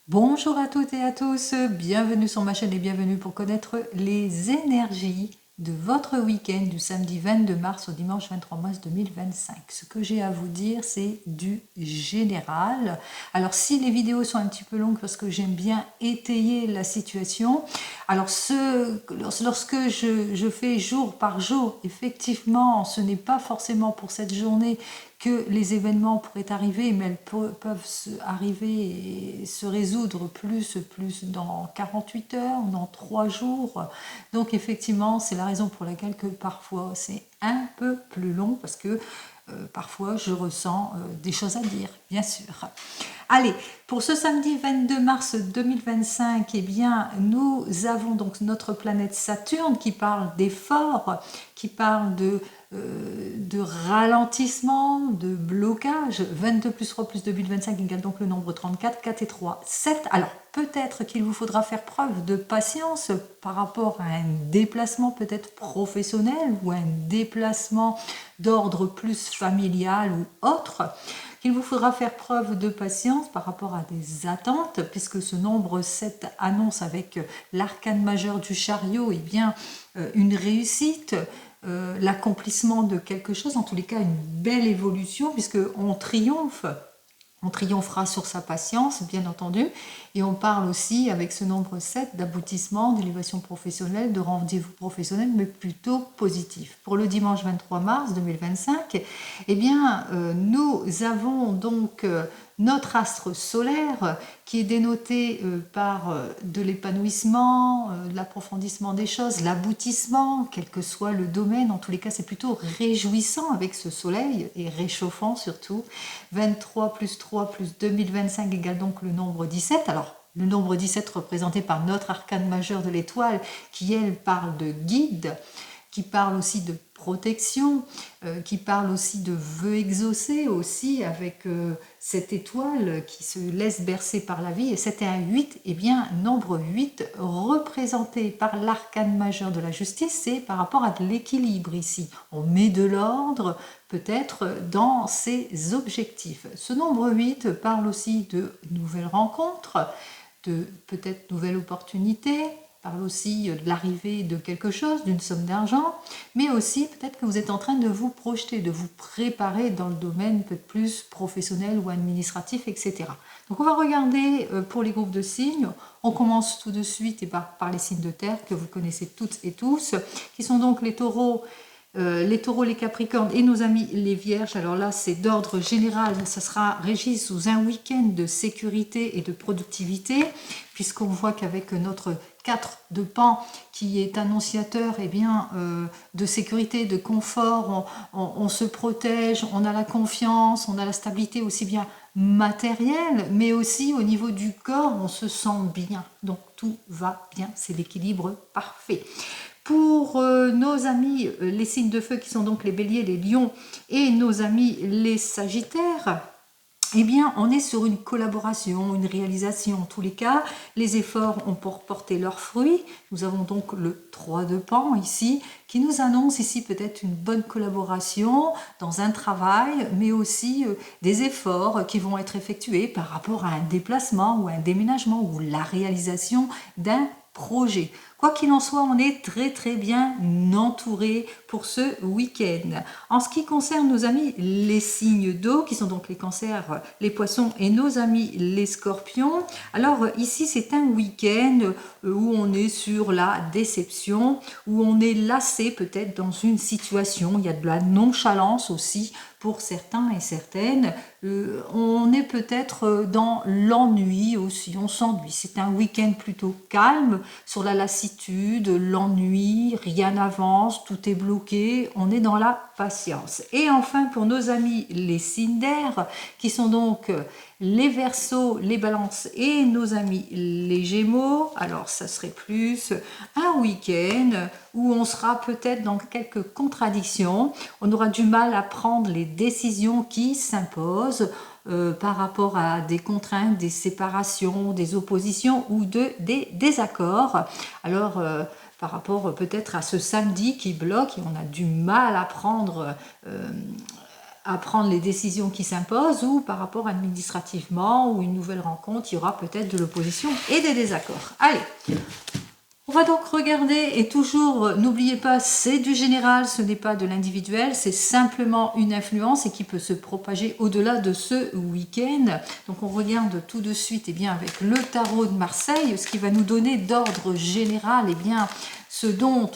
Bonjour à toutes et à tous, bienvenue sur ma chaîne et bienvenue pour connaître les énergies de votre week-end du samedi 22 mars au dimanche 23 mars 2025. Ce que j'ai à vous dire, c'est du général. Alors si les vidéos sont un petit peu longues parce que j'aime bien étayer la situation, alors lorsque je fais jour par jour, effectivement, ce n'est pas forcément pour cette journée que les événements pourraient arriver, mais elles peuvent arriver et se résoudre plus dans 48 heures, dans 3 jours. Donc effectivement, c'est la raison pour laquelle que parfois c'est un peu plus long, parce que parfois je ressens des choses à dire, bien sûr. Allez, pour ce samedi 22 mars 2025, eh bien, nous avons donc notre planète Saturne qui parle d'effort, qui parle de ralentissement, de blocage. 22 plus 3 plus 2025 égale donc le nombre 34, 4 et 3, 7. Alors, peut-être qu'il vous faudra faire preuve de patience par rapport à un déplacement peut-être professionnel ou un déplacement d'ordre plus familial ou autre. Il vous faudra faire preuve de patience par rapport à des attentes, puisque ce nombre 7 annonce avec l'arcane majeur du chariot eh bien, une réussite, l'accomplissement de quelque chose, en tous les cas une belle évolution, puisqu'on triomphe. On triomphera sur sa patience, bien entendu, et on parle aussi avec ce nombre 7 d'aboutissement, d'élévation professionnelle, de rendez-vous professionnel, mais plutôt positif. Pour le dimanche 23 mars 2025, eh bien, nous avons donc notre astre solaire qui est dénoté par de l'épanouissement, l'approfondissement des choses, l'aboutissement, quel que soit le domaine. En tous les cas, c'est plutôt réjouissant avec ce soleil et réchauffant surtout. 23 plus 3 plus 2025 égale donc le nombre 17. Alors, le nombre 17 représenté par notre arcane majeur de l'étoile qui, elle, parle de guide, qui parle aussi de protection, qui parle aussi de vœux exaucés aussi avec cette étoile qui se laisse bercer par la vie. Et c'était un 8, et bien nombre 8 représenté par l'arcane majeur de la justice, c'est par rapport à l'équilibre ici. On met de l'ordre peut-être dans ses objectifs. Ce nombre 8 parle aussi de nouvelles rencontres, de peut-être nouvelles opportunités, parle aussi de l'arrivée de quelque chose, d'une somme d'argent, mais aussi peut-être que vous êtes en train de vous projeter, de vous préparer dans le domaine peut-être plus professionnel ou administratif, etc. Donc on va regarder pour les groupes de signes. On commence tout de suite et par les signes de terre que vous connaissez toutes et tous, qui sont donc les taureaux, les capricornes et nos amis les vierges. Alors là, c'est d'ordre général, ça sera régi sous un week-end de sécurité et de productivité, puisqu'on voit qu'avec notre 4 de pan qui est annonciateur eh bien, de sécurité, de confort, on se protège, on a la confiance, on a la stabilité aussi bien matérielle, mais aussi au niveau du corps, on se sent bien. Donc tout va bien, c'est l'équilibre parfait. Pour nos amis les signes de feu qui sont donc les béliers, les lions et nos amis les sagittaires, eh bien, on est sur une collaboration, une réalisation. En tous les cas, les efforts ont porté leurs fruits. Nous avons donc le 3 de pan ici, qui nous annonce ici peut-être une bonne collaboration dans un travail, mais aussi des efforts qui vont être effectués par rapport à un déplacement ou un déménagement ou la réalisation d'un projet. Quoi qu'il en soit, on est très bien entouré pour ce week-end. En ce qui concerne nos amis les signes d'eau, qui sont donc les cancers, les poissons et nos amis les scorpions, alors ici c'est un week-end où on est sur la déception, où on est lassé peut-être dans une situation, il y a de la nonchalance aussi pour certains et certaines, on est peut-être dans l'ennui aussi, on s'ennuie. C'est un week-end plutôt calme sur la lassitude, l'ennui, rien n'avance, tout est bloqué, on est dans la patience. Et enfin pour nos amis les signes d'air, qui sont donc les Verseaux, les Balances et nos amis les Gémeaux, alors ça serait plus un week-end où on sera peut-être dans quelques contradictions, on aura du mal à prendre les décisions qui s'imposent par rapport à des contraintes, des séparations, des oppositions ou des désaccords. Alors, par rapport peut-être à ce samedi qui bloque et on a du mal à prendre à prendre les décisions qui s'imposent, ou par rapport administrativement, ou une nouvelle rencontre, il y aura peut-être de l'opposition et des désaccords. Allez, on va donc regarder, et toujours, n'oubliez pas, c'est du général, ce n'est pas de l'individuel, c'est simplement une influence et qui peut se propager au-delà de ce week-end. Donc on regarde tout de suite, bien, avec le tarot de Marseille, ce qui va nous donner d'ordre général, bien, ce dont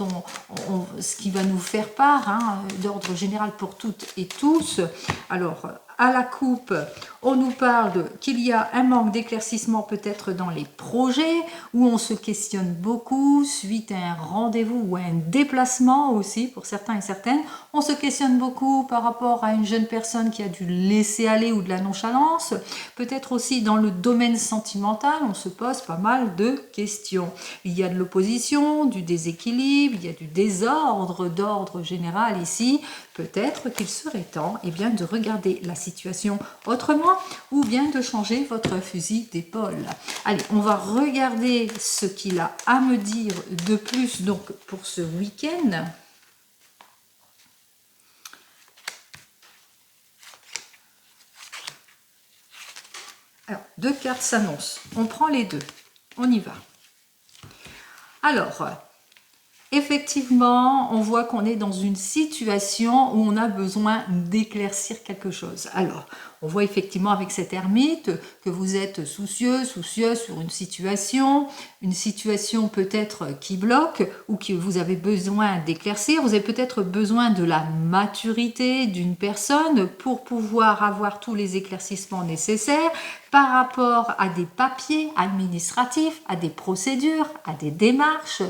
ce qui va nous faire part, d'ordre général pour toutes et tous. Alors, à la coupe, on nous parle qu'il y a un manque d'éclaircissement peut-être dans les projets, où on se questionne beaucoup suite à un rendez-vous ou à un déplacement aussi pour certains et certaines. On se questionne beaucoup par rapport à une jeune personne qui a dû laisser aller ou de la nonchalance. Peut-être aussi dans le domaine sentimental, on se pose pas mal de questions. Il y a de l'opposition, du déséquilibre, il y a du désordre d'ordre général ici. Peut-être qu'il serait temps bien, de regarder la situation autrement ou bien de changer votre fusil d'épaule. Allez, on va regarder ce qu'il a à me dire de plus donc pour ce week-end. Alors, 2 cartes s'annoncent. On prend les 2. On y va. Alors, effectivement, on voit qu'on est dans une situation où on a besoin d'éclaircir quelque chose. Alors, on voit effectivement avec cette ermite que vous êtes soucieux, soucieuse sur une situation peut-être qui bloque ou que vous avez besoin d'éclaircir. Vous avez peut-être besoin de la maturité d'une personne pour pouvoir avoir tous les éclaircissements nécessaires par rapport à des papiers administratifs, à des procédures, à des démarches.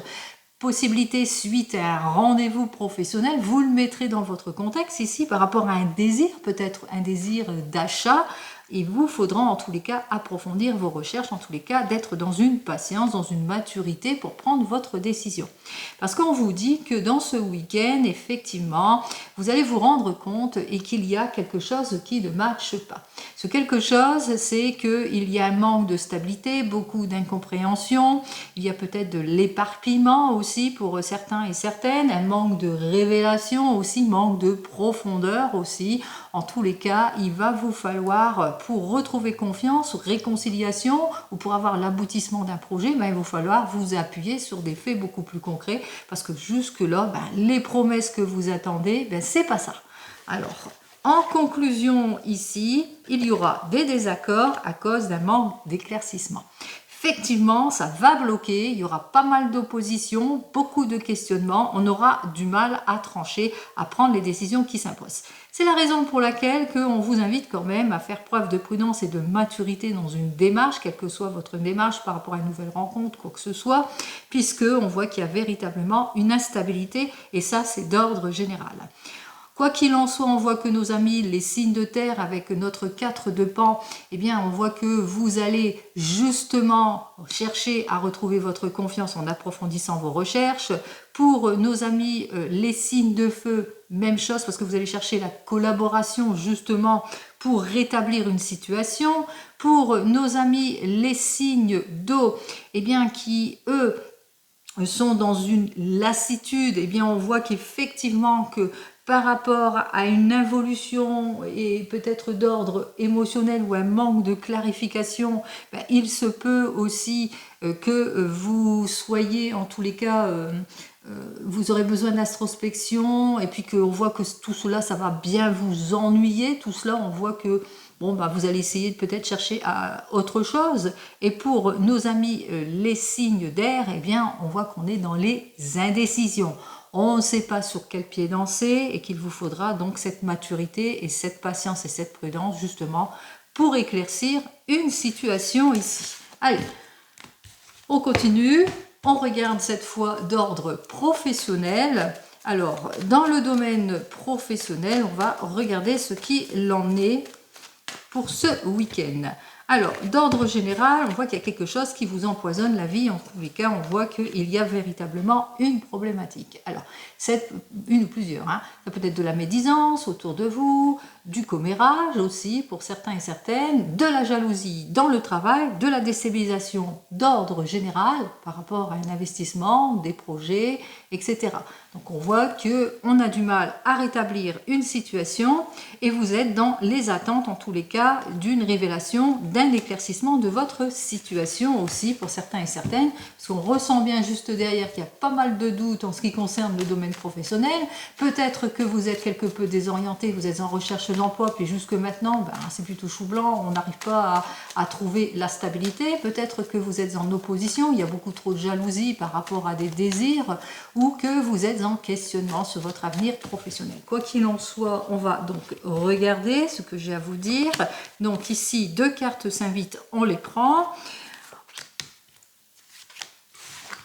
Possibilité suite à un rendez-vous professionnel, vous le mettrez dans votre contexte ici par rapport à un désir, peut-être un désir d'achat. Il vous faudra en tous les cas approfondir vos recherches, en tous les cas d'être dans une patience, dans une maturité pour prendre votre décision. Parce qu'on vous dit que dans ce week-end, effectivement, vous allez vous rendre compte et qu'il y a quelque chose qui ne matche pas. Ce quelque chose, c'est qu'il y a un manque de stabilité, beaucoup d'incompréhension, il y a peut-être de l'éparpillement aussi pour certains et certaines, un manque de révélation aussi, manque de profondeur aussi. En tous les cas, il va vous falloir, pour retrouver confiance, réconciliation ou pour avoir l'aboutissement d'un projet, il va vous falloir vous appuyer sur des faits beaucoup plus concrets parce que jusque-là, les promesses que vous attendez, c'est pas ça. Alors, en conclusion ici, il y aura des désaccords à cause d'un manque d'éclaircissement. Effectivement, ça va bloquer, il y aura pas mal d'opposition, beaucoup de questionnements, on aura du mal à trancher, à prendre les décisions qui s'imposent. C'est la raison pour laquelle on vous invite quand même à faire preuve de prudence et de maturité dans une démarche, quelle que soit votre démarche par rapport à une nouvelle rencontre, quoi que ce soit, puisque on voit qu'il y a véritablement une instabilité et ça c'est d'ordre général. Quoi qu'il en soit, on voit que nos amis, les signes de terre, avec notre 4 de pan, on voit que vous allez justement chercher à retrouver votre confiance en approfondissant vos recherches. Pour nos amis, les signes de feu, même chose, parce que vous allez chercher la collaboration justement pour rétablir une situation. Pour nos amis, les signes d'eau, qui, eux, sont dans une lassitude, on voit qu'effectivement que par rapport à une involution et peut-être d'ordre émotionnel ou un manque de clarification, il se peut aussi que vous soyez en tous les cas, vous aurez besoin d'introspection et puis qu'on voit que tout cela, ça va bien vous ennuyer. Tout cela, on voit que vous allez essayer de peut-être chercher à autre chose. Et pour nos amis, les signes d'air, on voit qu'on est dans les indécisions. On ne sait pas sur quel pied danser et qu'il vous faudra donc cette maturité et cette patience et cette prudence justement pour éclaircir une situation ici. Allez, on continue. On regarde cette fois d'ordre professionnel. Alors, dans le domaine professionnel, on va regarder ce qu'il en est pour ce week-end. Alors, d'ordre général, on voit qu'il y a quelque chose qui vous empoisonne la vie. En tous les cas, on voit qu'il y a véritablement une problématique. Alors, c'est une ou plusieurs. Ça peut être de la médisance autour de vous, du commérage aussi pour certains et certaines, de la jalousie dans le travail, de la déstabilisation d'ordre général par rapport à un investissement, des projets, etc. Donc on voit qu'on a du mal à rétablir une situation et vous êtes dans les attentes en tous les cas d'une révélation, d'un éclaircissement de votre situation aussi pour certains et certaines, parce qu'on ressent bien juste derrière qu'il y a pas mal de doutes en ce qui concerne le domaine professionnel. Peut-être que vous êtes quelque peu désorienté, vous êtes en recherche d'emploi, puis jusque maintenant, c'est plutôt chou blanc, on n'arrive pas à trouver la stabilité. Peut-être que vous êtes en opposition, il y a beaucoup trop de jalousie par rapport à des désirs, ou que vous êtes en questionnement sur votre avenir professionnel. Quoi qu'il en soit, on va donc regarder ce que j'ai à vous dire. Donc ici, 2 cartes s'invitent, on les prend.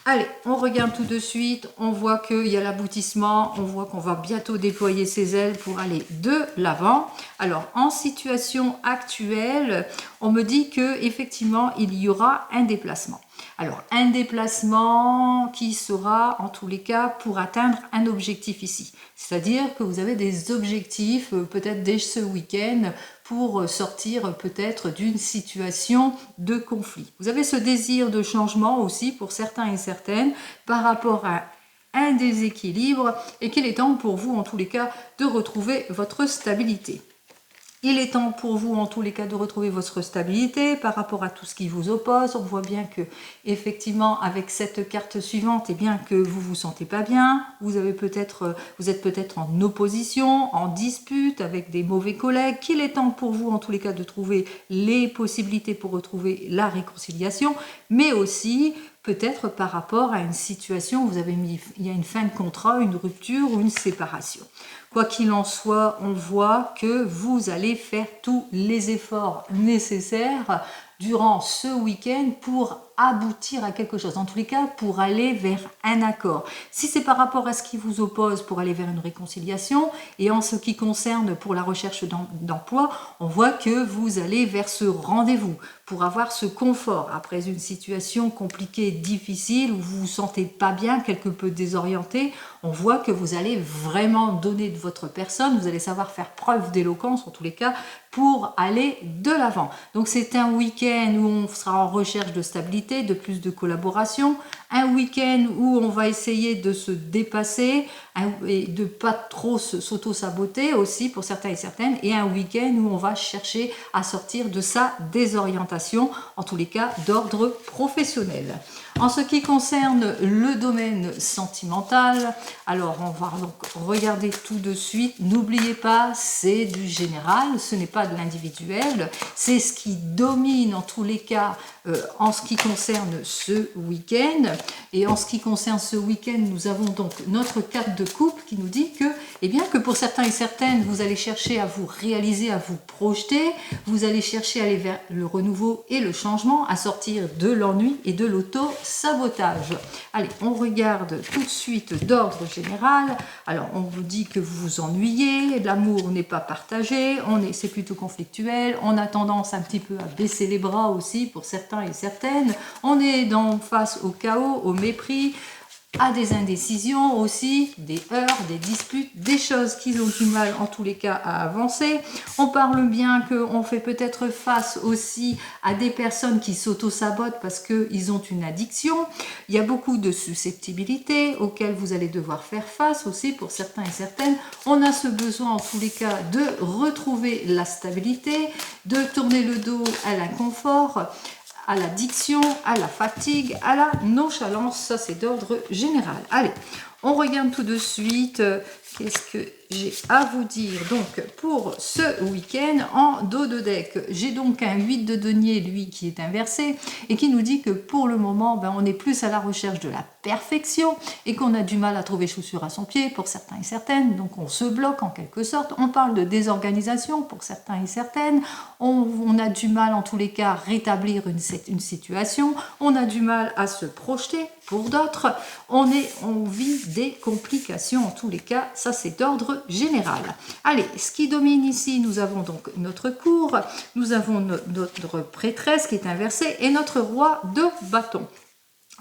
Allez, on regarde tout de suite, on voit qu'il y a l'aboutissement, on voit qu'on va bientôt déployer ses ailes pour aller de l'avant. Alors, en situation actuelle, on me dit que effectivement il y aura un déplacement. Alors, un déplacement qui sera, en tous les cas, pour atteindre un objectif ici. C'est-à-dire que vous avez des objectifs, peut-être dès ce week-end, pour sortir peut-être d'une situation de conflit. Vous avez ce désir de changement aussi pour certains et certaines par rapport à un déséquilibre et qu'il est temps pour vous, en tous les cas, de retrouver votre stabilité. Il est temps pour vous, en tous les cas, de retrouver votre stabilité par rapport à tout ce qui vous oppose. On voit bien que, effectivement, avec cette carte suivante, eh bien, que vous vous sentez pas bien. Vous êtes peut-être en opposition, en dispute avec des mauvais collègues. Qu'il est temps pour vous, en tous les cas, de trouver les possibilités pour retrouver la réconciliation, mais aussi peut-être par rapport à une situation où il y a une fin de contrat, une rupture ou une séparation. Quoi qu'il en soit, on voit que vous allez faire tous les efforts nécessaires durant ce week-end pour aboutir à quelque chose, en tous les cas pour aller vers un accord. Si c'est par rapport à ce qui vous oppose, pour aller vers une réconciliation, et en ce qui concerne pour la recherche d'emploi, on voit que vous allez vers ce rendez-vous pour avoir ce confort après une situation compliquée, difficile, où vous vous sentez pas bien, quelque peu désorienté. On voit que vous allez vraiment donner de votre personne, vous allez savoir faire preuve d'éloquence en tous les cas pour aller de l'avant. Donc c'est un week-end où on sera en recherche de stabilité, de plus de collaboration, un week-end où on va essayer de se dépasser et de pas trop s'auto-saboter aussi pour certains et certaines, et un week-end où on va chercher à sortir de sa désorientation, en tous les cas d'ordre professionnel. En ce qui concerne le domaine sentimental, alors on va donc regarder tout de suite. N'oubliez pas, c'est du général, ce n'est pas de l'individuel, c'est ce qui domine en tous les cas en ce qui concerne ce week-end. Et en ce qui concerne ce week-end, nous avons donc notre carte de couple qui nous dit que, eh bien, que pour certains et certaines, vous allez chercher à vous réaliser, à vous projeter, vous allez chercher à aller vers le renouveau et le changement, à sortir de l'ennui et de l'auto-sabotage. Allez, on regarde tout de suite d'ordre général. Alors, on vous dit que vous vous ennuyez, l'amour n'est pas partagé, c'est plutôt conflictuel, on a tendance un petit peu à baisser les bras aussi pour certains et certaines, on est face au chaos, au mépris, à des indécisions aussi, des heurts, des disputes, des choses qui ont du mal en tous les cas à avancer. On parle bien qu'on fait peut-être face aussi à des personnes qui s'auto-sabotent parce qu'ils ont une addiction. Il y a beaucoup de susceptibilités auxquelles vous allez devoir faire face aussi pour certains et certaines. On a ce besoin en tous les cas de retrouver la stabilité, de tourner le dos à l'inconfort, à l'addiction, à la fatigue, à la nonchalance. Ça, c'est d'ordre général. Allez, on regarde tout de suite qu'est-ce que j'ai à vous dire. Donc, pour ce week-end, en dos de deck, j'ai donc un 8 de denier, lui, qui est inversé, et qui nous dit que pour le moment, on est plus à la recherche de la perfection, et qu'on a du mal à trouver chaussure à son pied, pour certains et certaines, donc on se bloque en quelque sorte. On parle de désorganisation, pour certains et certaines, on a du mal, en tous les cas, à rétablir une situation, on a du mal à se projeter, pour d'autres, on vit des complications, en tous les cas, ça c'est d'ordre général. Allez, ce qui domine ici, nous avons donc notre cour, nous avons notre prêtresse qui est inversée et notre roi de bâton.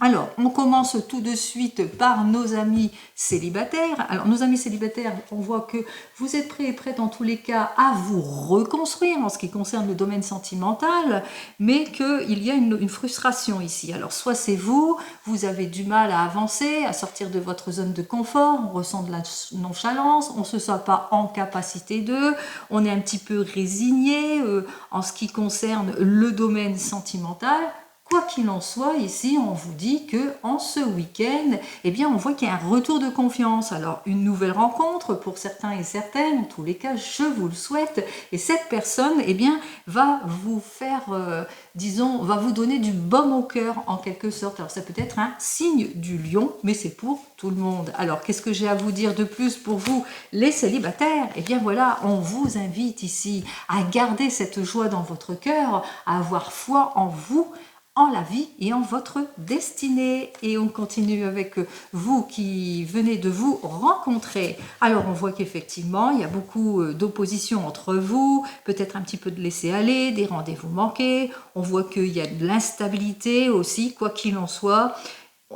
Alors, on commence tout de suite par nos amis célibataires. Alors, nos amis célibataires, on voit que vous êtes prêts et prêtes en tous les cas à vous reconstruire en ce qui concerne le domaine sentimental, mais qu'il y a une frustration ici. Alors, soit c'est vous, vous avez du mal à avancer, à sortir de votre zone de confort, on ressent de la nonchalance, on ne se sent pas en capacité de, on est un petit peu résigné en ce qui concerne le domaine sentimental. Quoi qu'il en soit, ici, on vous dit que en ce week-end, eh bien, on voit qu'il y a un retour de confiance. Alors, une nouvelle rencontre pour certains et certaines, en tous les cas, je vous le souhaite. Et cette personne, eh bien, va vous faire, disons, va vous donner du baume au cœur, en quelque sorte. Alors, ça peut être un signe du lion, mais c'est pour tout le monde. Alors, qu'est-ce que j'ai à vous dire de plus pour vous, les célibataires? Eh bien, voilà, on vous invite ici à garder cette joie dans votre cœur, à avoir foi en vous, en la vie et en votre destinée. Et on continue avec vous qui venez de vous rencontrer. Alors on voit qu'effectivement il y a beaucoup d'opposition entre vous, peut-être un petit peu de laisser aller, des rendez-vous manqués. On voit qu'il y a de l'instabilité aussi, quoi qu'il en soit.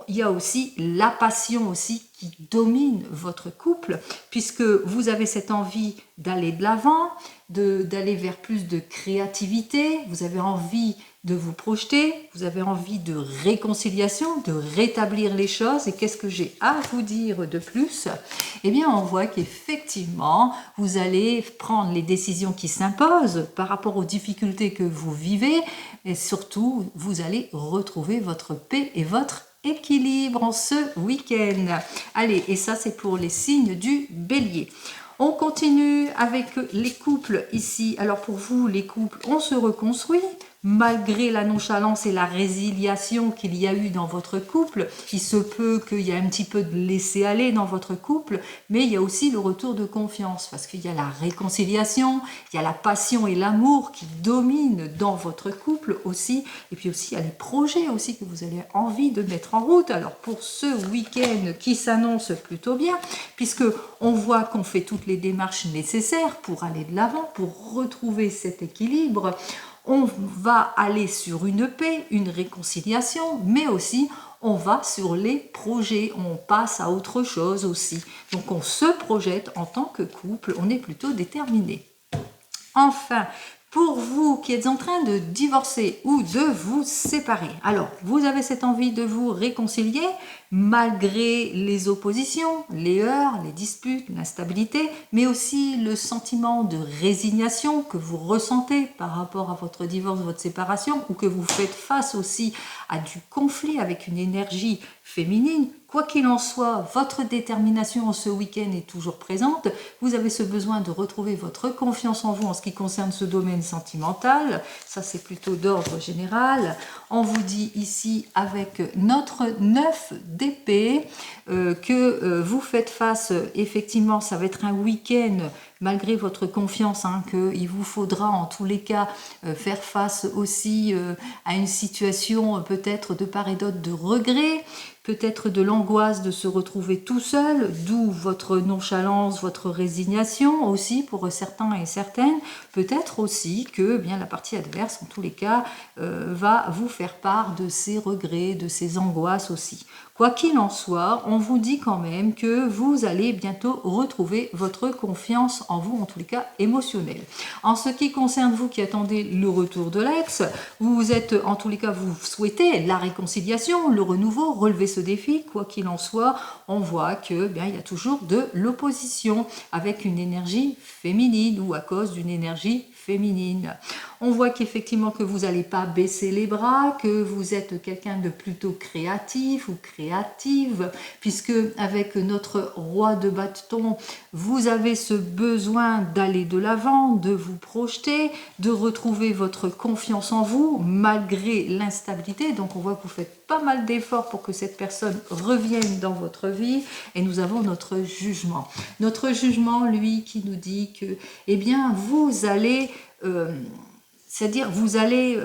Il y a aussi la passion aussi qui domine votre couple, puisque vous avez cette envie d'aller de l'avant, d'aller vers plus de créativité, vous avez envie de vous projeter, vous avez envie de réconciliation, de rétablir les choses. Et qu'est-ce que j'ai à vous dire de plus? Eh bien, on voit qu'effectivement, vous allez prendre les décisions qui s'imposent par rapport aux difficultés que vous vivez, et surtout, vous allez retrouver votre paix et votre équilibre en ce week-end. Allez, et ça c'est pour les signes du Bélier. On continue avec les couples ici. Alors pour vous, les couples, on se reconstruit. Malgré la nonchalance et la résiliation qu'il y a eu dans votre couple, il se peut qu'il y ait un petit peu de laisser-aller dans votre couple, mais il y a aussi le retour de confiance, parce qu'il y a la réconciliation, il y a la passion et l'amour qui dominent dans votre couple aussi, et puis aussi il y a les projets aussi que vous avez envie de mettre en route. Alors pour ce week-end qui s'annonce plutôt bien, puisque on voit qu'on fait toutes les démarches nécessaires pour aller de l'avant, pour retrouver cet équilibre. On va aller sur une paix, une réconciliation, mais aussi on va sur les projets, on passe à autre chose aussi. Donc on se projette en tant que couple, on est plutôt déterminé. Enfin, pour vous qui êtes en train de divorcer ou de vous séparer, alors vous avez cette envie de vous réconcilier malgré les oppositions, les heurts, les disputes, l'instabilité, mais aussi le sentiment de résignation que vous ressentez par rapport à votre divorce, votre séparation, ou que vous faites face aussi à du conflit avec une énergie féminine. Quoi qu'il en soit, votre détermination en ce week-end est toujours présente. Vous avez ce besoin de retrouver votre confiance en vous en ce qui concerne ce domaine sentimental. Ça, c'est plutôt d'ordre général. On vous dit ici avec notre 9 d'épée que vous faites face, effectivement, ça va être un week-end malgré votre confiance, qu'il vous faudra en tous les cas faire face aussi à une situation peut-être de part et d'autre de regret, peut-être de l'angoisse de se retrouver tout seul, d'où votre nonchalance, votre résignation aussi pour certains et certaines. Peut-être aussi que bien la partie adverse, en tous les cas, va vous faire part de ses regrets, de ses angoisses aussi. Quoi qu'il en soit, on vous dit quand même que vous allez bientôt retrouver votre confiance en vous, en tous les cas émotionnelle. En ce qui concerne vous qui attendez le retour de l'ex, vous êtes, en tous les cas, vous souhaitez la réconciliation, le renouveau, relever ce défi. Quoi qu'il en soit, on voit que bien il y a toujours de l'opposition avec une énergie féminine ou à cause d'une énergie féminine. On voit qu'effectivement que vous n'allez pas baisser les bras, que vous êtes quelqu'un de plutôt créatif ou créative, puisque avec notre roi de bâton, vous avez ce besoin d'aller de l'avant, de vous projeter, de retrouver votre confiance en vous malgré l'instabilité. Donc on voit que vous faites pas mal d'efforts pour que cette personne revienne dans votre vie. Et nous avons notre jugement. Notre jugement, lui, qui nous dit que, eh bien, vous allez... c'est-à-dire, vous allez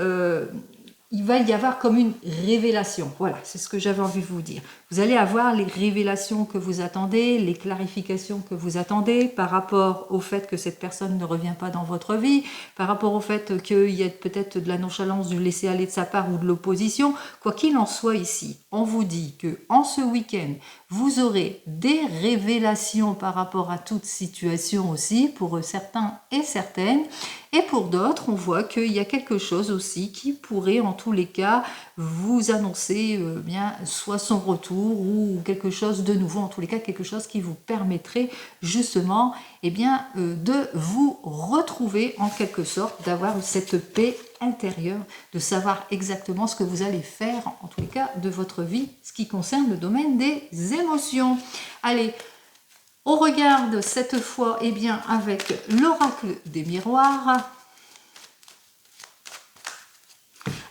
il va y avoir comme une révélation. Voilà, c'est ce que j'avais envie de vous dire. Vous allez avoir les révélations que vous attendez, les clarifications que vous attendez par rapport au fait que cette personne ne revient pas dans votre vie, par rapport au fait qu'il y a peut-être de la nonchalance, du laisser-aller de sa part ou de l'opposition. Quoi qu'il en soit ici, on vous dit que en ce week-end, vous aurez des révélations par rapport à toute situation aussi, pour certains et certaines. Et pour d'autres, on voit qu'il y a quelque chose aussi qui pourrait, en tous les cas, vous annoncer bien soit son retour ou quelque chose de nouveau, en tous les cas, quelque chose qui vous permettrait justement bien, de vous retrouver en quelque sorte, d'avoir cette paix intérieure, de savoir exactement ce que vous allez faire, en tous les cas, de votre vie, ce qui concerne le domaine des émotions. Allez, on regarde cette fois bien, avec l'oracle des miroirs.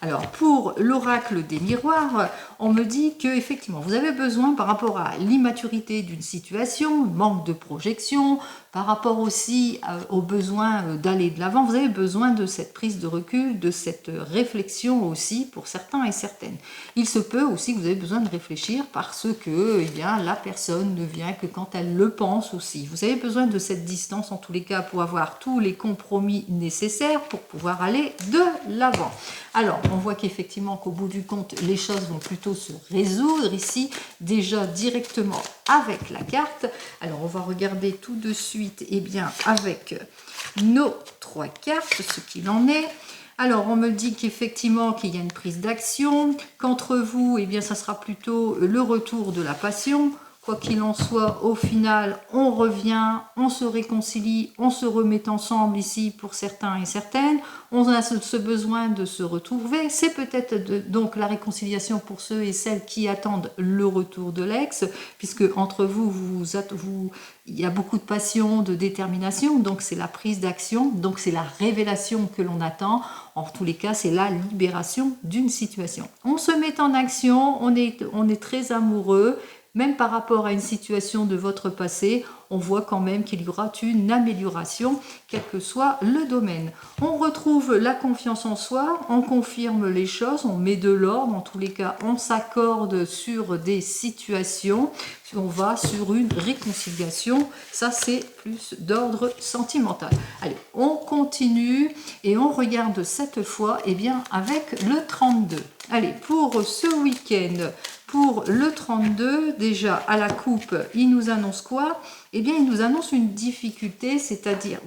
Alors, pour l'oracle des miroirs, on me dit que effectivement, vous avez besoin par rapport à l'immaturité d'une situation, manque de projection, par rapport aussi au besoin d'aller de l'avant, vous avez besoin de cette prise de recul, de cette réflexion aussi pour certains et certaines. Il se peut aussi que vous avez besoin de réfléchir parce que bien, la personne ne vient que quand elle le pense aussi. Vous avez besoin de cette distance en tous les cas pour avoir tous les compromis nécessaires pour pouvoir aller de l'avant. Alors, on voit qu'effectivement qu'au bout du compte, les choses vont plutôt se résoudre ici, déjà directement avec la carte. Alors, on va regarder tout de suite bien, avec nos 3 cartes, ce qu'il en est. Alors, on me dit qu'effectivement, qu'il y a une prise d'action, qu'entre vous, bien, ça sera plutôt le retour de la passion. Quoi qu'il en soit, au final, on revient, on se réconcilie, on se remet ensemble ici pour certains et certaines. On a ce besoin de se retrouver. C'est peut-être donc la réconciliation pour ceux et celles qui attendent le retour de l'ex, puisque entre vous, il y a beaucoup de passion, de détermination, donc c'est la prise d'action, donc c'est la révélation que l'on attend. En tous les cas, c'est la libération d'une situation. On se met en action, on est très amoureux. Même par rapport à une situation de votre passé, on voit quand même qu'il y aura une amélioration, quel que soit le domaine. On retrouve la confiance en soi, on confirme les choses, on met de l'ordre, en tous les cas, on s'accorde sur des situations, on va sur une réconciliation, ça c'est plus d'ordre sentimental. Allez, on continue et on regarde cette fois bien, avec le 32. Allez, pour ce week-end, pour le 32, déjà à la coupe, il nous annonce quoi? Eh bien, il nous annonce une difficulté, c'est-à-dire,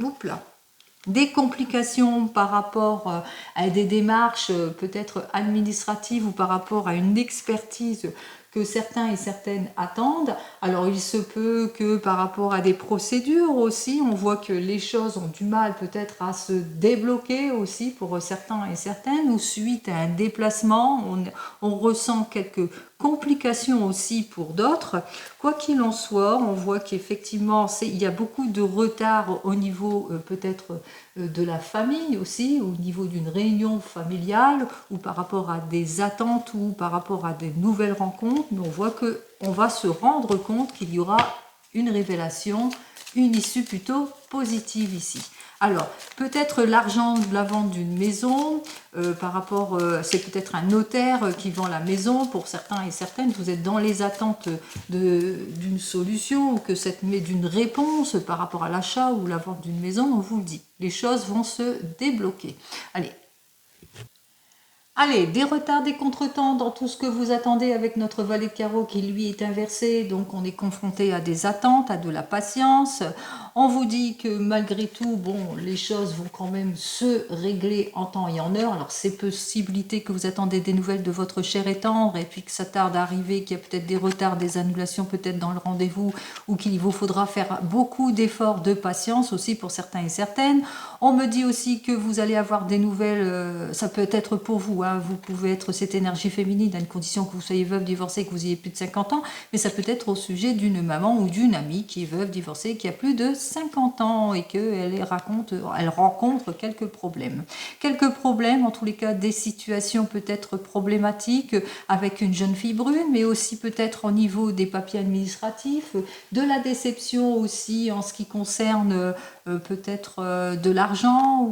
des complications par rapport à des démarches peut-être administratives ou par rapport à une expertise que certains et certaines attendent. Alors il se peut que par rapport à des procédures aussi, on voit que les choses ont du mal peut-être à se débloquer aussi pour certains et certaines, ou suite à un déplacement, on ressent quelques complications aussi pour d'autres. Quoi qu'il en soit, on voit qu'effectivement il y a beaucoup de retard au niveau peut-être de la famille aussi, au niveau d'une réunion familiale, ou par rapport à des attentes, ou par rapport à des nouvelles rencontres, mais on voit qu'on va se rendre compte qu'il y aura une révélation, une issue plutôt positive ici. Alors, peut-être l'argent de la vente d'une maison, par rapport, c'est peut-être un notaire qui vend la maison, pour certains et certaines, vous êtes dans les attentes d'une solution, ou d'une réponse par rapport à l'achat ou la vente d'une maison, on vous le dit, les choses vont se débloquer. Allez, des retards, des contretemps dans tout ce que vous attendez avec notre valet de carreau qui lui est inversé, donc on est confronté à des attentes, à de la patience. On vous dit que malgré tout, les choses vont quand même se régler en temps et en heure. Alors c'est possibilité que vous attendez des nouvelles de votre cher et tendre et puis que ça tarde à arriver, qu'il y a peut-être des retards, des annulations peut-être dans le rendez-vous, ou qu'il vous faudra faire beaucoup d'efforts de patience aussi pour certains et certaines. On me dit aussi que vous allez avoir des nouvelles, ça peut être pour vous, vous pouvez être cette énergie féminine à une condition que vous soyez veuve, divorcée, que vous ayez plus de 50 ans, mais ça peut être au sujet d'une maman ou d'une amie qui est veuve, divorcée, qui a plus de 50 ans et qu'elle rencontre quelques problèmes. Quelques problèmes, en tous les cas des situations peut-être problématiques avec une jeune fille brune, mais aussi peut-être au niveau des papiers administratifs, de la déception aussi en ce qui concerne peut-être de l'argent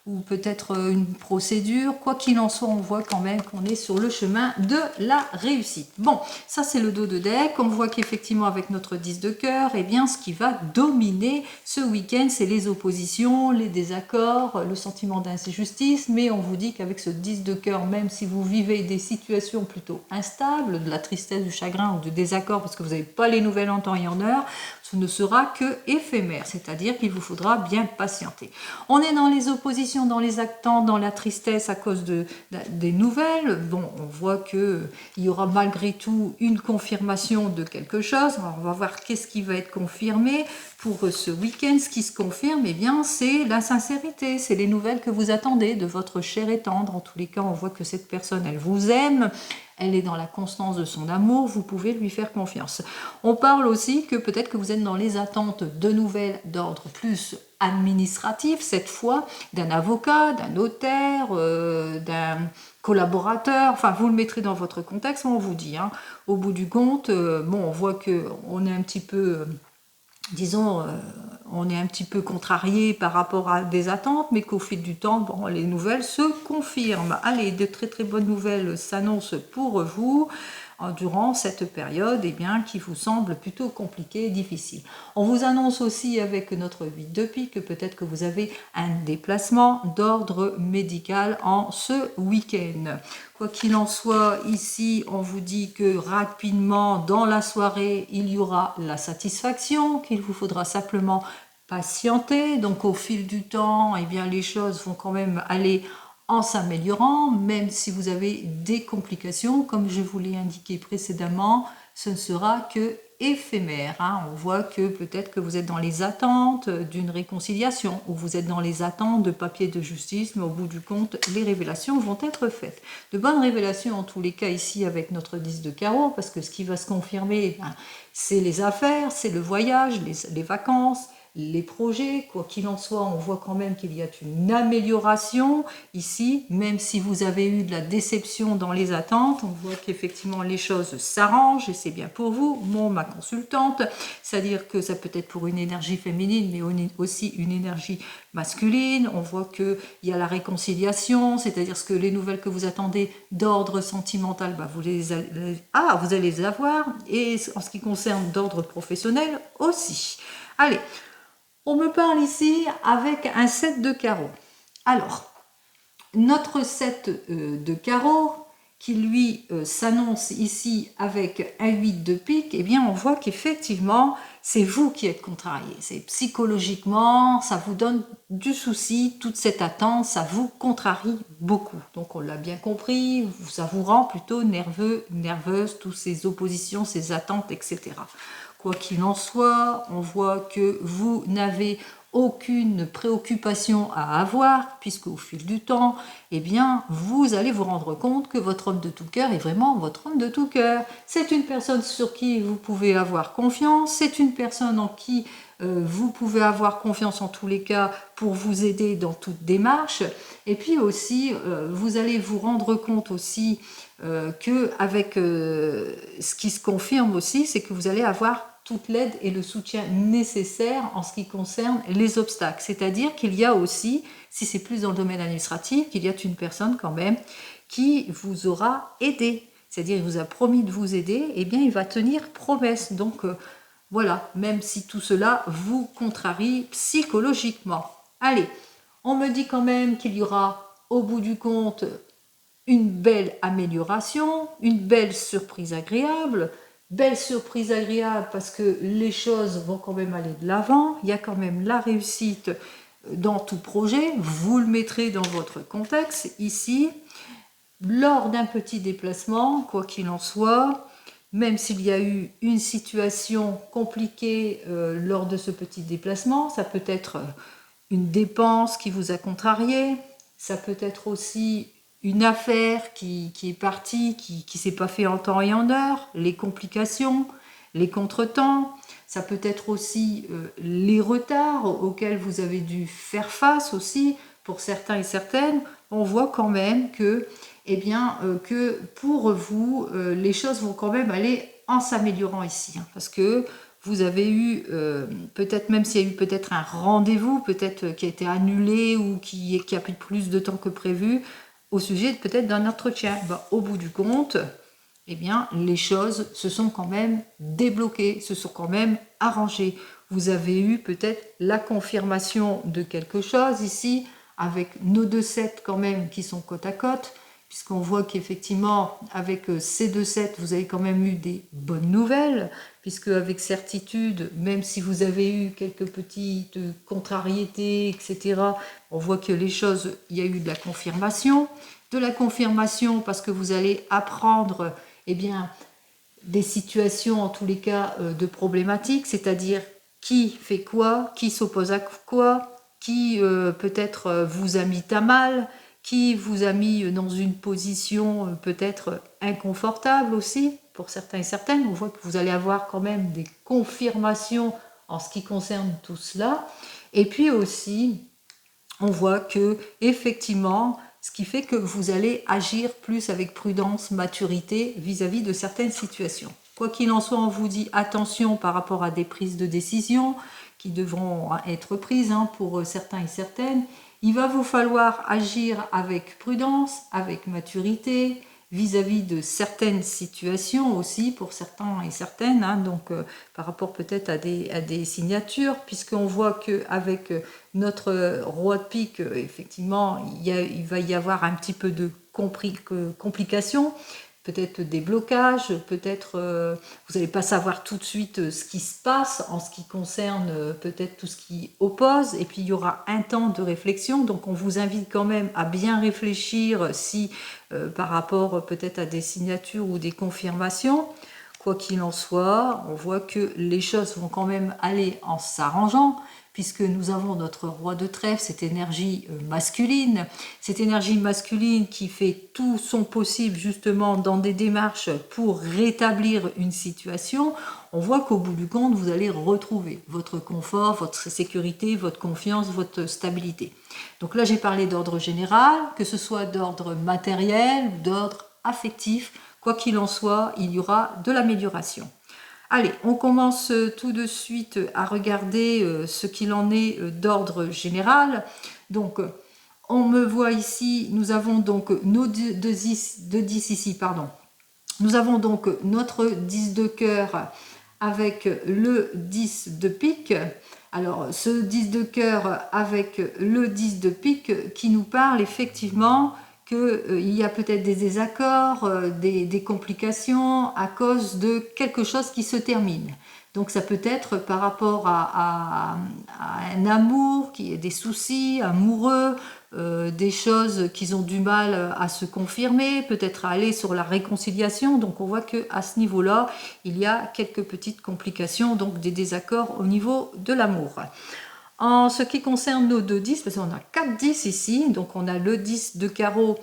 ou peut-être une procédure. Quoi qu'il en soit, on voit quand même qu'on est sur le chemin de la réussite. Bon, ça c'est le dos de deck. On voit qu'effectivement avec notre 10 de cœur, eh bien ce qui va dominer ce week-end, c'est les oppositions, les désaccords, le sentiment d'injustice. Mais on vous dit qu'avec ce 10 de cœur, même si vous vivez des situations plutôt instables, de la tristesse, du chagrin ou du désaccord parce que vous n'avez pas les nouvelles en temps et en heure, ce ne sera que éphémère, c'est-à-dire qu'il vous faudra bien patienter. On est dans les oppositions, dans les attentes, dans la tristesse à cause des nouvelles. Bon, on voit qu'il y aura malgré tout une confirmation de quelque chose. Alors, on va voir qu'est-ce qui va être confirmé pour ce week-end. Ce qui se confirme, eh bien, c'est la sincérité, c'est les nouvelles que vous attendez de votre cher et tendre. En tous les cas, on voit que cette personne, elle vous aime. Elle est dans la constance de son amour, vous pouvez lui faire confiance. On parle aussi que peut-être que vous êtes dans les attentes de nouvelles d'ordre plus administratif, cette fois, d'un avocat, d'un notaire, d'un collaborateur, enfin vous le mettrez dans votre contexte, on vous dit. Hein. Au bout du compte, bon, on voit qu'on est un petit peu... disons, on est un petit peu contrarié par rapport à des attentes, mais qu'au fil du temps, bon, les nouvelles se confirment. Allez, de très très bonnes nouvelles s'annoncent pour vous durant cette période eh bien, qui vous semble plutôt compliquée et difficile. On vous annonce aussi avec notre 8 de pique que peut-être que vous avez un déplacement d'ordre médical en ce week-end. Quoi qu'il en soit, ici, on vous dit que rapidement, dans la soirée, il y aura la satisfaction, qu'il vous faudra simplement patienter. Donc, au fil du temps, eh bien, les choses vont quand même aller en s'améliorant, même si vous avez des complications, comme je vous l'ai indiqué précédemment, ce ne sera que éphémère. Hein. On voit que peut-être que vous êtes dans les attentes d'une réconciliation ou vous êtes dans les attentes de papiers de justice, mais au bout du compte, les révélations vont être faites. De bonnes révélations en tous les cas ici avec notre 10 de carreau, parce que ce qui va se confirmer, c'est les affaires, c'est le voyage, les vacances, les projets, quoi qu'il en soit, on voit quand même qu'il y a une amélioration ici, même si vous avez eu de la déception dans les attentes, on voit qu'effectivement les choses s'arrangent et c'est bien pour vous, ma consultante, c'est-à-dire que ça peut être pour une énergie féminine, mais aussi une énergie masculine, on voit qu'il y a la réconciliation, c'est-à-dire que les nouvelles que vous attendez d'ordre sentimental, vous allez les avoir, et en ce qui concerne d'ordre professionnel aussi. Allez, on me parle ici avec un 7 de carreau. Alors, notre 7 de carreau, qui lui s'annonce ici avec un 8 de pique, eh bien on voit qu'effectivement, c'est vous qui êtes contrarié. C'est psychologiquement, ça vous donne du souci, toute cette attente, ça vous contrarie beaucoup. Donc on l'a bien compris, ça vous rend plutôt nerveux, nerveuse, toutes ces oppositions, ces attentes, etc. Quoi qu'il en soit, on voit que vous n'avez aucune préoccupation à avoir, puisque au fil du temps, eh bien, vous allez vous rendre compte que votre homme de tout cœur est vraiment votre homme de tout cœur. C'est une personne sur qui vous pouvez avoir confiance, c'est une personne en qui vous pouvez avoir confiance en tous les cas pour vous aider dans toute démarche. Et puis aussi, vous allez vous rendre compte aussi que avec ce qui se confirme aussi, c'est que vous allez avoir toute l'aide et le soutien nécessaire en ce qui concerne les obstacles. C'est-à-dire qu'il y a aussi, si c'est plus dans le domaine administratif, qu'il y a une personne quand même qui vous aura aidé. C'est-à-dire il vous a promis de vous aider, et bien il va tenir promesse. Donc voilà, même si tout cela vous contrarie psychologiquement. Allez, on me dit quand même qu'il y aura au bout du compte une belle amélioration, une belle surprise agréable. Belle surprise agréable parce que les choses vont quand même aller de l'avant, il y a quand même la réussite dans tout projet, vous le mettrez dans votre contexte ici, lors d'un petit déplacement, quoi qu'il en soit, même s'il y a eu une situation compliquée lors de ce petit déplacement, ça peut être une dépense qui vous a contrarié, ça peut être aussi une affaire qui est partie, qui ne s'est pas fait en temps et en heure, les complications, les contretemps, ça peut être aussi les retards auxquels vous avez dû faire face aussi, pour certains et certaines, on voit quand même que, que pour vous, les choses vont quand même aller en s'améliorant ici, parce que vous avez eu, peut-être même s'il y a eu peut-être un rendez-vous, peut-être qui a été annulé ou qui a pris plus de temps que prévu, au sujet peut-être d'un entretien. Ben, au bout du compte, eh bien, les choses se sont quand même débloquées, se sont quand même arrangées. Vous avez eu peut-être la confirmation de quelque chose ici, avec nos 2 sets quand même qui sont côte à côte, puisqu'on voit qu'effectivement, avec ces 2 sets, vous avez quand même eu des bonnes nouvelles, puisque avec certitude, même si vous avez eu quelques petites contrariétés, etc., on voit que les choses, il y a eu de la confirmation parce que vous allez apprendre, eh bien, des situations en tous les cas de problématiques, c'est-à-dire qui fait quoi, qui s'oppose à quoi, qui peut-être vous a mis à mal, qui vous a mis dans une position peut-être inconfortable aussi, pour certains et certaines. On voit que vous allez avoir quand même des confirmations en ce qui concerne tout cela. Et puis aussi, on voit que effectivement, ce qui fait que vous allez agir plus avec prudence, maturité vis-à-vis de certaines situations. Quoi qu'il en soit, on vous dit attention par rapport à des prises de décision qui devront être prises pour certains et certaines. Il va vous falloir agir avec prudence, avec maturité, vis-à-vis de certaines situations aussi pour certains et certaines, donc par rapport peut-être à des signatures, puisqu'on voit qu'avec notre roi de pique, effectivement, il va y avoir un petit peu de complications, peut-être des blocages, peut-être vous n'allez pas savoir tout de suite ce qui se passe en ce qui concerne peut-être tout ce qui oppose, et puis il y aura un temps de réflexion, donc on vous invite quand même à bien réfléchir si par rapport peut-être à des signatures ou des confirmations. Quoi qu'il en soit, on voit que les choses vont quand même aller en s'arrangeant, puisque nous avons notre roi de trèfle, cette énergie masculine qui fait tout son possible justement dans des démarches pour rétablir une situation. On voit qu'au bout du compte, vous allez retrouver votre confort, votre sécurité, votre confiance, votre stabilité. Donc là, j'ai parlé d'ordre général, que ce soit d'ordre matériel ou d'ordre affectif. Quoi qu'il en soit, il y aura de l'amélioration. Allez, on commence tout de suite à regarder ce qu'il en est d'ordre général. Donc, on me voit ici, nous avons donc nos 2 10 ici, pardon. Nous avons donc notre 10 de cœur avec le 10 de pique. Alors, ce 10 de cœur avec le 10 de pique qui nous parle effectivement qu'il y a peut-être des désaccords, des complications à cause de quelque chose qui se termine. Donc ça peut être par rapport à un amour, qui est des soucis amoureux, des choses qui ont du mal à se confirmer, peut-être à aller sur la réconciliation. Donc on voit qu'à ce niveau-là, il y a quelques petites complications, donc des désaccords au niveau de l'amour. En ce qui concerne nos 2 10, parce qu'on a 4 10 ici, donc on a le 10 de carreau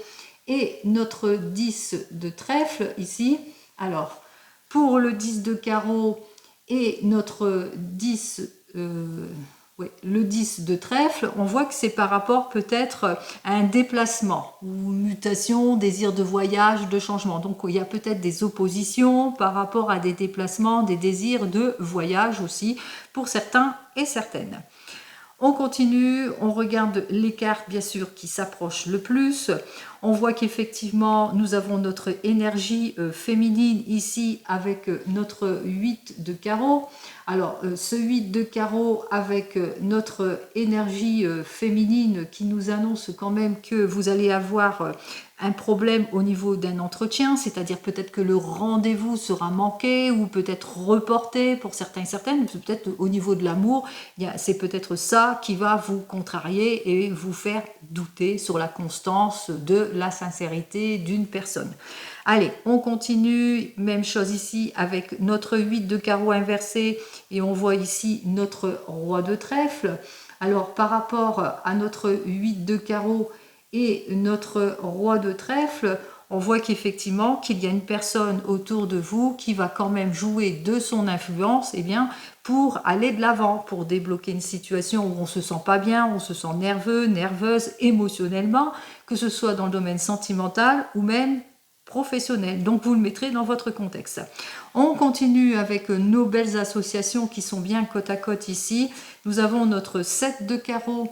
et notre 10 de trèfle ici. Alors, pour le 10 de carreau et notre 10, le 10 de trèfle, on voit que c'est par rapport peut-être à un déplacement, ou mutation, désir de voyage, de changement. Donc il y a peut-être des oppositions par rapport à des déplacements, des désirs de voyage aussi, pour certains et certaines. On continue, on regarde les cartes bien sûr qui s'approchent le plus. On voit qu'effectivement nous avons notre énergie féminine ici avec notre 8 de carreau. Alors ce 8 de carreau avec notre énergie féminine qui nous annonce quand même que vous allez avoir un problème au niveau d'un entretien, c'est-à-dire peut-être que le rendez-vous sera manqué ou peut-être reporté pour certains et certaines, peut-être au niveau de l'amour, c'est peut-être ça qui va vous contrarier et vous faire douter sur la constance de la sincérité d'une personne. Allez, on continue, même chose ici avec notre 8 de carreau inversé et on voit ici notre roi de trèfle. Alors par rapport à notre 8 de carreau et notre roi de trèfle, on voit qu'effectivement qu'il y a une personne autour de vous qui va quand même jouer de son influence pour aller de l'avant, pour débloquer une situation où on se sent pas bien, on se sent nerveux, nerveuse émotionnellement, que ce soit dans le domaine sentimental ou même professionnel. Donc vous le mettrez dans votre contexte. On continue avec nos belles associations qui sont bien côte à côte ici. Nous avons notre 7 de carreau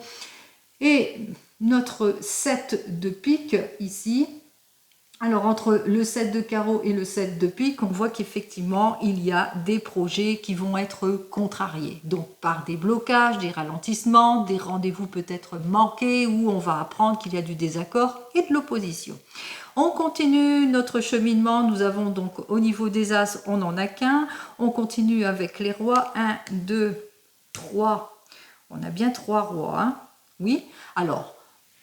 et notre 7 de pique ici. Alors entre le 7 de carreau et le 7 de pique, on voit qu'effectivement il y a des projets qui vont être contrariés. Donc par des blocages, des ralentissements, des rendez-vous peut-être manqués où on va apprendre qu'il y a du désaccord et de l'opposition. On continue notre cheminement, nous avons donc au niveau des As, on n'en a qu'un. On continue avec les rois, 1, 2, 3, on a bien 3 rois, hein? Oui. Alors,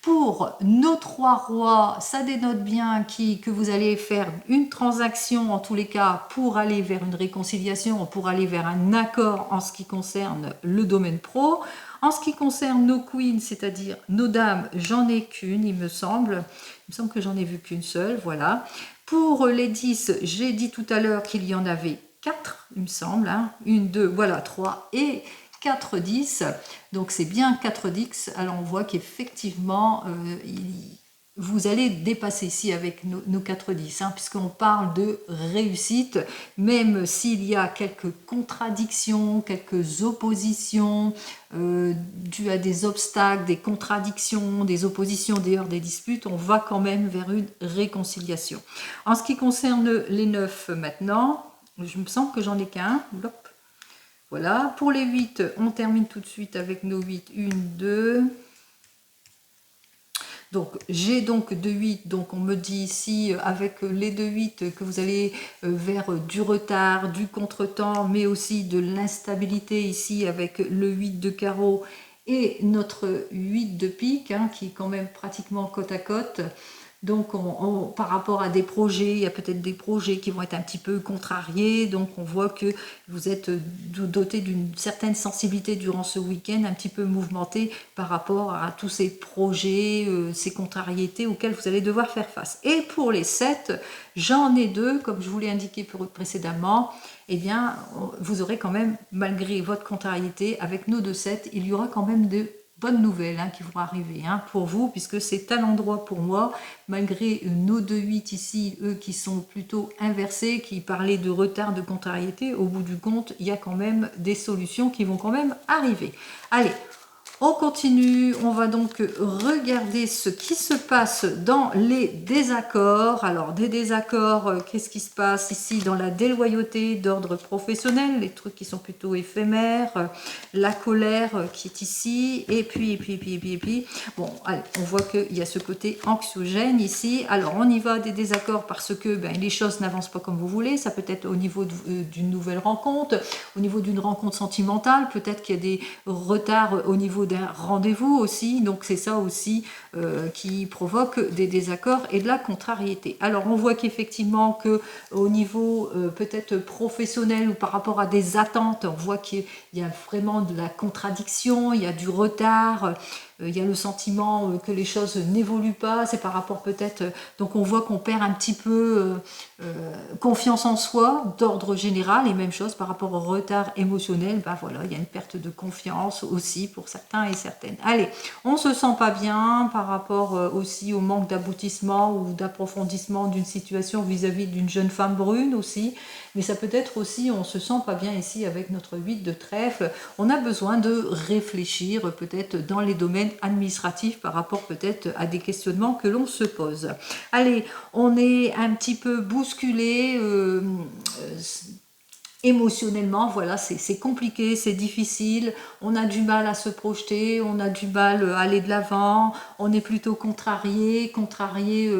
pour nos 3 rois, ça dénote bien que vous allez faire une transaction, en tous les cas, pour aller vers une réconciliation, pour aller vers un accord en ce qui concerne le domaine pro. En ce qui concerne nos queens, c'est-à-dire nos dames, j'en ai qu'une, il me semble. Il me semble que j'en ai vu qu'une seule, voilà. Pour les 10, j'ai dit tout à l'heure qu'il y en avait 4, il me semble. Hein. 1, 2, voilà, 3 et 4 10. Donc c'est bien 4 10. Alors on voit qu'effectivement, vous allez dépasser ici avec nos 4 10, hein, puisqu'on parle de réussite, même s'il y a quelques contradictions, quelques oppositions, dues à des obstacles, des contradictions, des oppositions, d'ailleurs des disputes, on va quand même vers une réconciliation. En ce qui concerne les 9 maintenant, je me sens que j'en ai qu'un. Voilà, pour les 8, on termine tout de suite avec nos 8, 1, 2. Donc j'ai donc 2 8, donc on me dit ici avec les 2 8 que vous allez vers du retard, du contretemps, mais aussi de l'instabilité ici avec le 8 de carreau et notre 8 de pique, hein, qui est quand même pratiquement côte à côte. Donc par rapport à des projets, il y a peut-être des projets qui vont être un petit peu contrariés, donc on voit que vous êtes doté d'une certaine sensibilité durant ce week-end, un petit peu mouvementé par rapport à tous ces projets, ces contrariétés auxquelles vous allez devoir faire face. Et pour les 7, j'en ai 2, comme je vous l'ai indiqué précédemment, eh bien vous aurez quand même, malgré votre contrariété, avec nos 2 7, il y aura quand même de bonnes nouvelles, hein, qui vont arriver, hein, pour vous, puisque c'est à l'endroit pour moi, malgré nos 2 8 ici, eux qui sont plutôt inversés, qui parlaient de retard, de contrariété, au bout du compte, il y a quand même des solutions qui vont quand même arriver. Allez, on continue, on va donc regarder ce qui se passe dans les désaccords. Alors des désaccords, qu'est-ce qui se passe ici dans la déloyauté d'ordre professionnel, les trucs qui sont plutôt éphémères, la colère qui est ici, et puis, bon, allez, on voit qu'il y a ce côté anxiogène ici. Alors on y va des désaccords parce que les choses n'avancent pas comme vous voulez, ça peut être au niveau d'une nouvelle rencontre, au niveau d'une rencontre sentimentale, peut-être qu'il y a des retards au niveau d'un rendez-vous aussi, donc c'est ça aussi qui provoque des désaccords et de la contrariété. Alors on voit qu'effectivement que au niveau peut-être professionnel ou par rapport à des attentes, on voit qu'il y a vraiment de la contradiction, il y a du retard, il y a le sentiment que les choses n'évoluent pas, c'est par rapport peut-être, donc on voit qu'on perd un petit peu confiance en soi d'ordre général, et même chose par rapport au retard émotionnel, voilà, il y a une perte de confiance aussi pour certains et certaines. Allez, on se sent pas bien par rapport aussi au manque d'aboutissement ou d'approfondissement d'une situation vis-à-vis d'une jeune femme brune aussi, mais ça peut être aussi, on se sent pas bien ici avec notre 8 de trèfle, on a besoin de réfléchir peut-être dans les domaines administratifs par rapport peut-être à des questionnements que l'on se pose. Allez, on est un petit peu bousculé émotionnellement, voilà, c'est compliqué, c'est difficile, on a du mal à se projeter, on a du mal à aller de l'avant, on est plutôt contrarié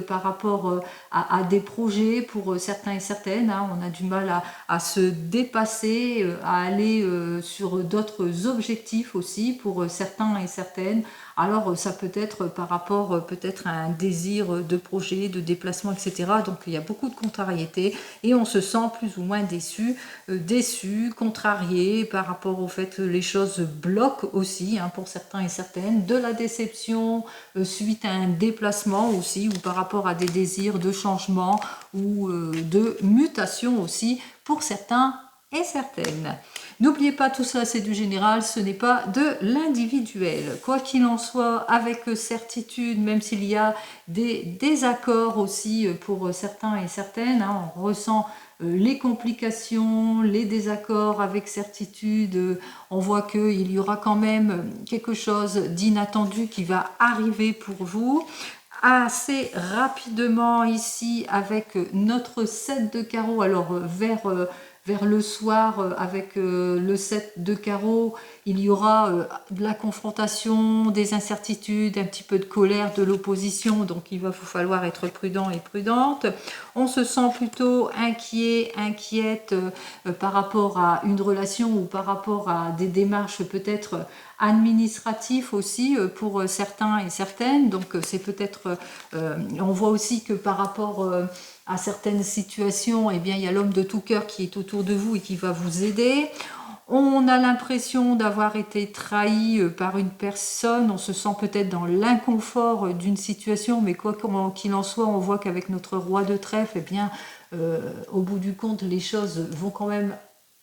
par rapport à des projets pour certains et certaines, hein, on a du mal à se dépasser, à aller sur d'autres objectifs aussi pour certains et certaines. Alors ça peut être par rapport peut-être à un désir de projet, de déplacement, etc. Donc il y a beaucoup de contrariétés et on se sent plus ou moins déçu, contrarié par rapport au fait que les choses bloquent aussi, hein, pour certains et certaines, de la déception suite à un déplacement aussi, ou par rapport à des désirs de changement ou de mutation aussi pour certains et certaine. N'oubliez pas, tout ça c'est du général, ce n'est pas de l'individuel. Quoi qu'il en soit, avec certitude, même s'il y a des désaccords aussi pour certains et certaines, hein, on ressent les complications, les désaccords avec certitude, on voit qu'il y aura quand même quelque chose d'inattendu qui va arriver pour vous assez rapidement ici avec notre 7 de carreau. Alors vers le soir avec le 7 de carreau, il y aura de la confrontation, des incertitudes, un petit peu de colère, de l'opposition, donc il va vous falloir être prudent et prudente. On se sent plutôt inquiet, inquiète par rapport à une relation ou par rapport à des démarches peut-être administratives aussi pour certains et certaines, donc c'est peut-être, on voit aussi que par rapport à certaines situations, eh bien, il y a l'homme de tout cœur qui est autour de vous et qui va vous aider. On a l'impression d'avoir été trahi par une personne, on se sent peut-être dans l'inconfort d'une situation, mais quoi qu'il en soit, on voit qu'avec notre roi de trèfle, eh bien, au bout du compte, les choses vont quand même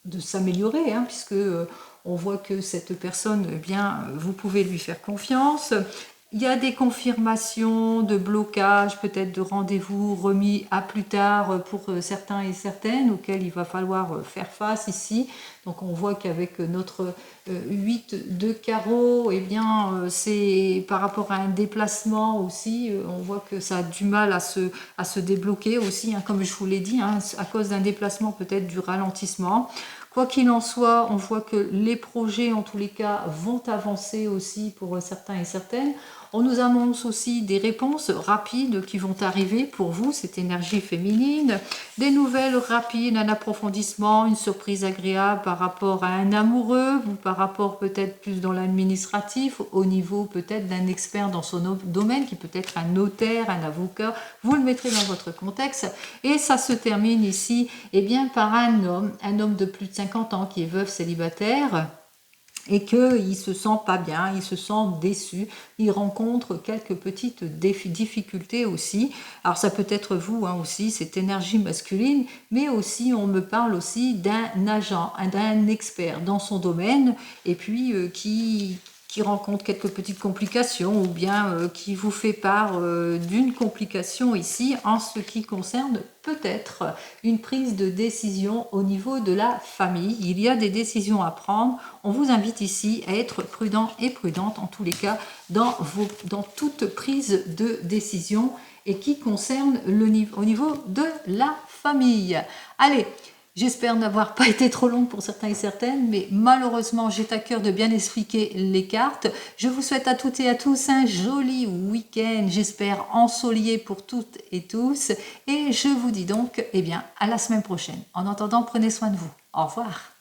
de s'améliorer, hein, puisque on voit que cette personne, eh bien, vous pouvez lui faire confiance. Il y a des confirmations de blocage, peut-être de rendez-vous remis à plus tard pour certains et certaines, auxquels il va falloir faire face ici. Donc on voit qu'avec notre 8 de carreau, eh bien c'est par rapport à un déplacement aussi, on voit que ça a du mal à se débloquer aussi, hein, comme je vous l'ai dit, hein, à cause d'un déplacement, peut-être du ralentissement. Quoi qu'il en soit, on voit que les projets, en tous les cas, vont avancer aussi pour certains et certaines. On nous annonce aussi des réponses rapides qui vont arriver pour vous, cette énergie féminine. Des nouvelles rapides, un approfondissement, une surprise agréable par rapport à un amoureux ou par rapport peut-être plus dans l'administratif, au niveau peut-être d'un expert dans son domaine, qui peut être un notaire, un avocat. Vous le mettrez dans votre contexte. Et ça se termine ici, eh bien, par un homme de plus de 50 ans qui est veuf célibataire, et qu'il ne se sent pas bien, il se sent déçu, il rencontre quelques petites difficultés aussi. Alors ça peut être vous hein, aussi, cette énergie masculine, mais aussi on me parle aussi d'un agent, d'un expert dans son domaine, et puis qui rencontre quelques petites complications ou bien qui vous fait part d'une complication ici en ce qui concerne peut-être une prise de décision au niveau de la famille. Il y a des décisions à prendre. On vous invite ici à être prudent et prudente en tous les cas dans toute prise de décision et qui concerne au niveau de la famille. Allez, j'espère n'avoir pas été trop longue pour certains et certaines, mais malheureusement, j'ai à cœur de bien expliquer les cartes. Je vous souhaite à toutes et à tous un joli week-end, j'espère ensoleillé pour toutes et tous. Et je vous dis donc, eh bien, à la semaine prochaine. En attendant, prenez soin de vous. Au revoir.